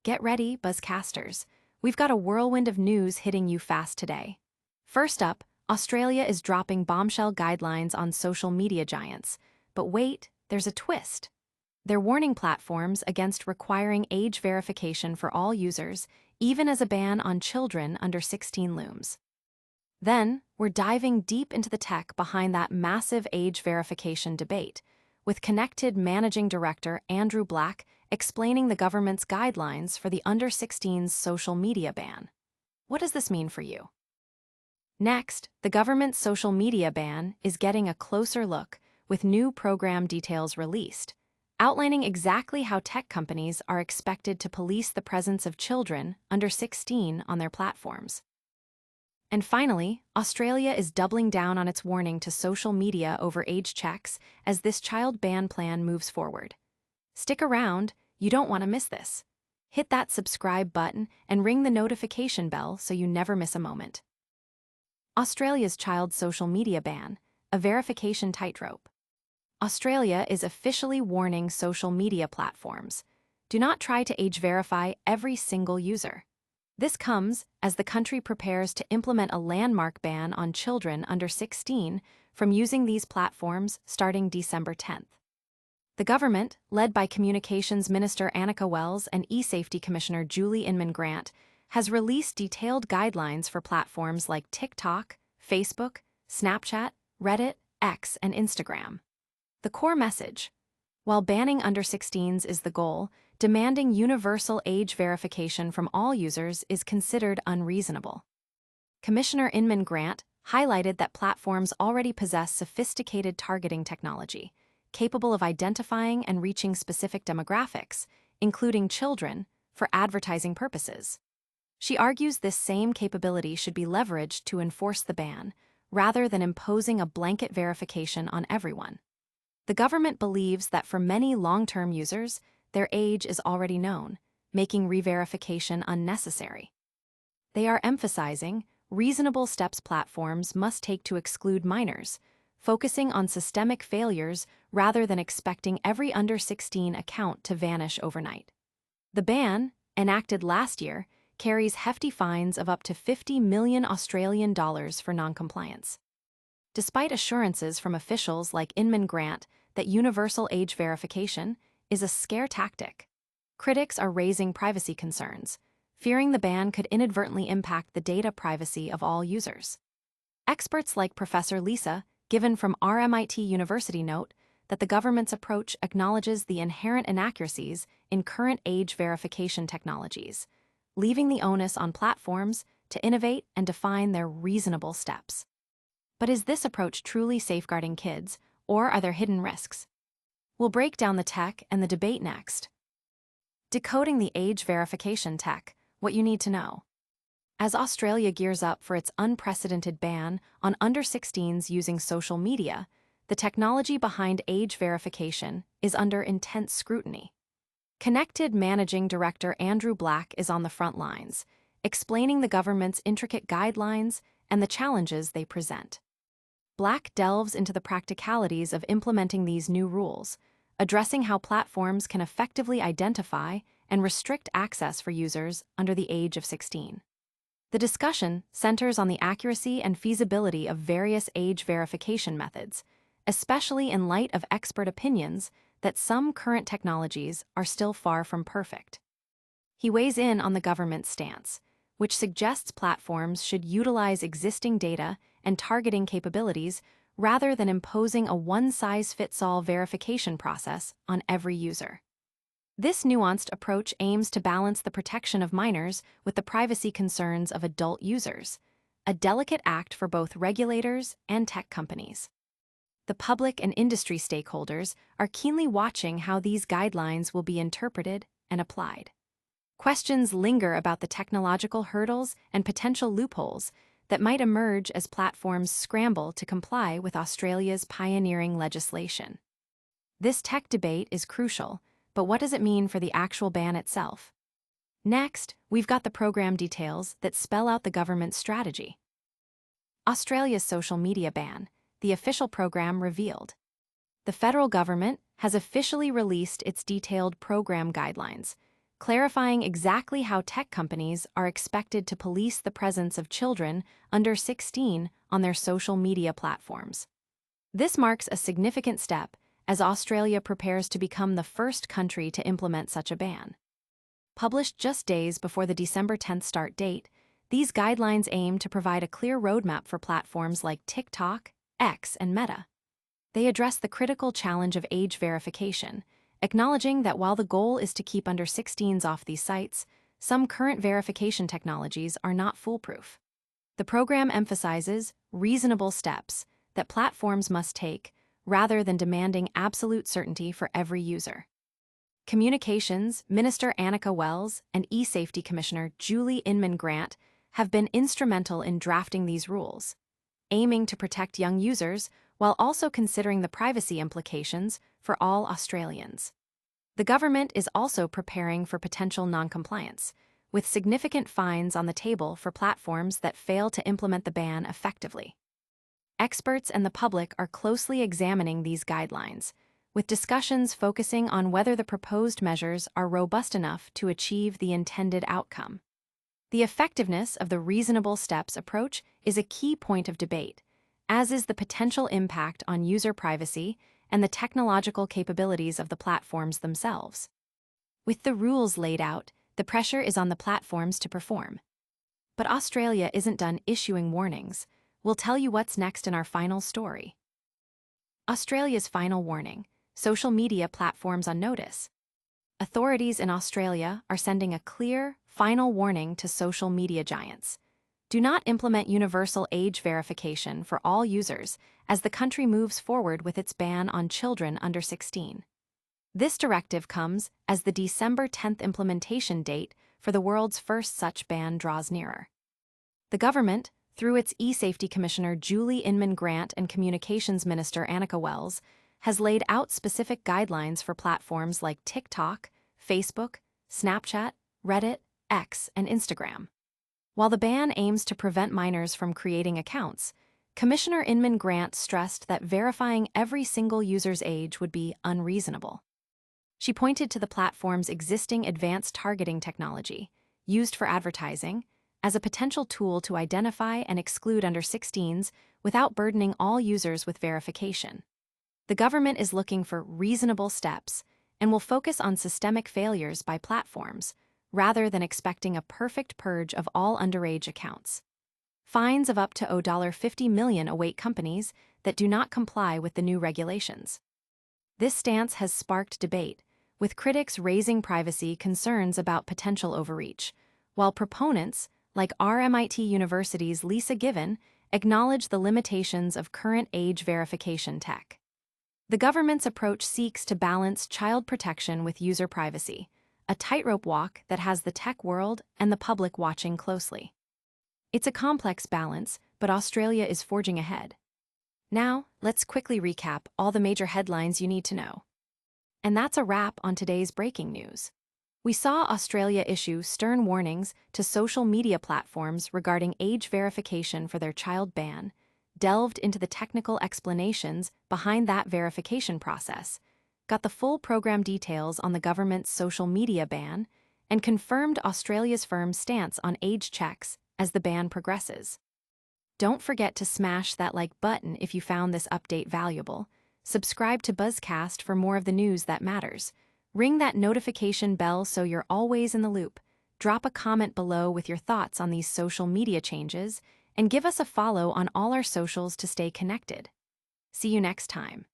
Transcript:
Get ready, Buzzcasters. We've got a whirlwind of news hitting you fast today. First up, Australia is dropping bombshell guidelines on social media giants. But wait, there's a twist. They're warning platforms against requiring age verification for all users, even as a ban on children under 16 looms. Then, we're diving deep into the tech behind that massive age verification debate, with Connected Managing Director Andrew Black explaining the government's guidelines for the under 16s social media ban. What does this mean for you? Next, the government's social media ban is getting a closer look, with new program details released, outlining exactly how tech companies are expected to police the presence of children under 16 on their platforms. And finally, Australia is doubling down on its warning to social media over age checks as this child ban plan moves forward. Stick around, you don't want to miss this. Hit that subscribe button and ring the notification bell so you never miss a moment. Australia's child social media ban, a verification tightrope. Australia is officially warning social media platforms. Do not try to age verify every single user. This comes as the country prepares to implement a landmark ban on children under 16 from using these platforms starting December 10th. The government, led by Communications Minister Annika Wells and eSafety Commissioner Julie Inman-Grant, has released detailed guidelines for platforms like TikTok, Facebook, Snapchat, Reddit, X, and Instagram. The core message: while banning under 16s is the goal, demanding universal age verification from all users is considered unreasonable. Commissioner Inman-Grant highlighted that platforms already possess sophisticated targeting technology, capable of identifying and reaching specific demographics, including children, for advertising purposes. She argues this same capability should be leveraged to enforce the ban, rather than imposing a blanket verification on everyone. The government believes that for many long-term users, their age is already known, making re-verification unnecessary. They are emphasizing reasonable steps platforms must take to exclude minors, focusing on systemic failures rather than expecting every under 16 account to vanish overnight. The ban, enacted last year, carries hefty fines of up to 50 million Australian dollars for noncompliance. Despite assurances from officials like Inman-Grant that universal age verification is a scare tactic, critics are raising privacy concerns, fearing the ban could inadvertently impact the data privacy of all users. Experts like Professor Lisa Given from RMIT University note that the government's approach acknowledges the inherent inaccuracies in current age verification technologies, leaving the onus on platforms to innovate and define their reasonable steps. But is this approach truly safeguarding kids, or are there hidden risks? We'll break down the tech and the debate next. Decoding the age verification tech, what you need to know. As Australia gears up for its unprecedented ban on under 16s using social media, the technology behind age verification is under intense scrutiny. Connected Managing Director Andrew Black is on the front lines, explaining the government's intricate guidelines and the challenges they present. Black delves into the practicalities of implementing these new rules, addressing how platforms can effectively identify and restrict access for users under the age of 16. The discussion centers on the accuracy and feasibility of various age verification methods, especially in light of expert opinions that some current technologies are still far from perfect. He weighs in on the government's stance, which suggests platforms should utilize existing data and targeting capabilities rather than imposing a one-size-fits-all verification process on every user. This nuanced approach aims to balance the protection of minors with the privacy concerns of adult users, a delicate act for both regulators and tech companies. The public and industry stakeholders are keenly watching how these guidelines will be interpreted and applied. Questions linger about the technological hurdles and potential loopholes that might emerge as platforms scramble to comply with Australia's pioneering legislation. This tech debate is crucial, but what does it mean for the actual ban itself? Next, we've got the program details that spell out the government's strategy. Australia's social media ban, the official program revealed. The federal government has officially released its detailed program guidelines, clarifying exactly how tech companies are expected to police the presence of children under 16 on their social media platforms. This marks a significant step as Australia prepares to become the first country to implement such a ban. Published just days before the December 10th start date, these guidelines aim to provide a clear roadmap for platforms like TikTok, X, and Meta. They address the critical challenge of age verification, acknowledging that while the goal is to keep under 16s off these sites, some current verification technologies are not foolproof. The program emphasizes reasonable steps that platforms must take rather than demanding absolute certainty for every user. Communications Minister Annika Wells and eSafety Commissioner Julie Inman-Grant have been instrumental in drafting these rules, aiming to protect young users while also considering the privacy implications for all Australians. The government is also preparing for potential non-compliance, with significant fines on the table for platforms that fail to implement the ban effectively. Experts and the public are closely examining these guidelines, with discussions focusing on whether the proposed measures are robust enough to achieve the intended outcome. The effectiveness of the reasonable steps approach is a key point of debate, as is the potential impact on user privacy and the technological capabilities of the platforms themselves. With the rules laid out, the pressure is on the platforms to perform. But Australia isn't done issuing warnings. We'll tell you what's next in our final story. Australia's final warning: social media platforms on notice. Authorities in Australia are sending a clear, final warning to social media giants. Do not implement universal age verification for all users as the country moves forward with its ban on children under 16. This directive comes as the December 10th implementation date for the world's first such ban draws nearer. The government, through its eSafety Commissioner Julie Inman-Grant and Communications Minister Annika Wells, has laid out specific guidelines for platforms like TikTok, Facebook, Snapchat, Reddit, X, and Instagram. While the ban aims to prevent minors from creating accounts, Commissioner Inman-Grant stressed that verifying every single user's age would be unreasonable. She pointed to the platform's existing advanced targeting technology, used for advertising, as a potential tool to identify and exclude under 16s without burdening all users with verification. The government is looking for reasonable steps and will focus on systemic failures by platforms, rather than expecting a perfect purge of all underage accounts. Fines of up to $50 million await companies that do not comply with the new regulations. This stance has sparked debate, with critics raising privacy concerns about potential overreach, while proponents, like RMIT University's Lisa Given, acknowledge the limitations of current age verification tech. The government's approach seeks to balance child protection with user privacy, a tightrope walk that has the tech world and the public watching closely. It's a complex balance, but Australia is forging ahead. Now, let's quickly recap all the major headlines you need to know. And that's a wrap on today's breaking news. We saw Australia issue stern warnings to social media platforms regarding age verification for their child ban, delved into the technical explanations behind that verification process, got the full program details on the government's social media ban, and confirmed Australia's firm stance on age checks as the ban progresses. Don't forget to smash that like button if you found this update valuable. Subscribe to Buzzcast for more of the news that matters. Ring that notification bell so you're always in the loop. Drop a comment below with your thoughts on these social media changes, and give us a follow on all our socials to stay connected. See you next time.